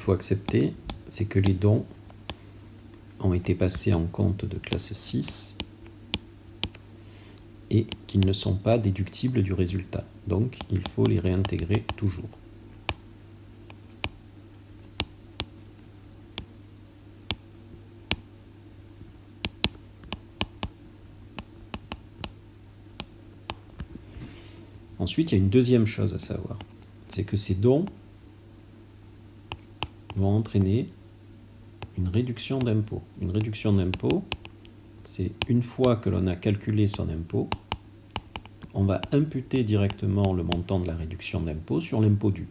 faut accepter, c'est que les dons ont été passés en compte de classe 6 et qu'ils ne sont pas déductibles du résultat. Donc, il faut les réintégrer toujours. Ensuite, il y a une deuxième chose à savoir. C'est que ces dons vont entraîner une réduction d'impôt. Une réduction d'impôt, c'est une fois que l'on a calculé son impôt, on va imputer directement le montant de la réduction d'impôt sur l'impôt dû.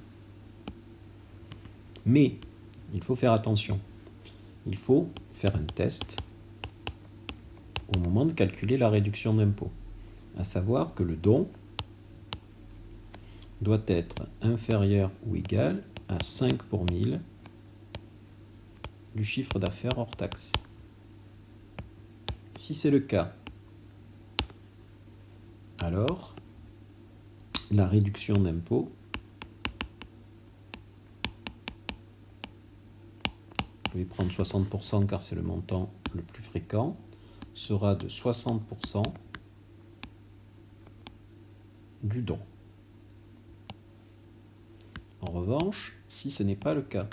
Mais il faut faire attention. Il faut faire un test au moment de calculer la réduction d'impôt, à savoir que le don doit être inférieur ou égal à 5 pour 1000 du chiffre d'affaires hors taxe. Si c'est le cas, alors la réduction d'impôt, je vais prendre 60% car c'est le montant le plus fréquent, sera de 60% du don. En revanche, si ce n'est pas le cas,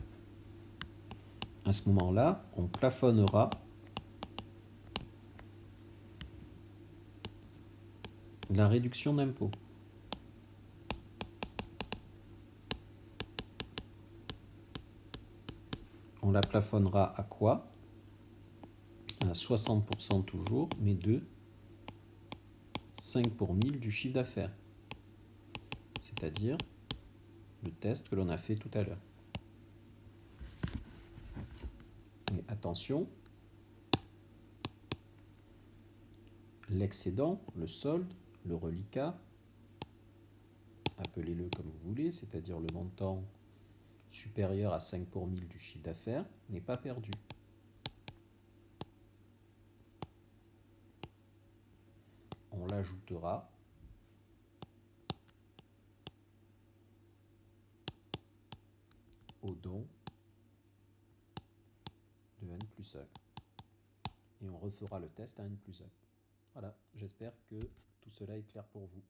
à ce moment-là, on plafonnera la réduction d'impôt. On la plafonnera à quoi? À 60% toujours, mais de 5 pour 1000 du chiffre d'affaires. C'est-à-dire le test que l'on a fait tout à l'heure. Mais attention, l'excédent, le solde, le reliquat, appelez-le comme vous voulez, c'est-à-dire le montant supérieur à 5 pour 1000 du chiffre d'affaires, n'est pas perdu. On l'ajoutera au don de n+1. Et on refera le test à n+1. Voilà, j'espère que tout cela est clair pour vous.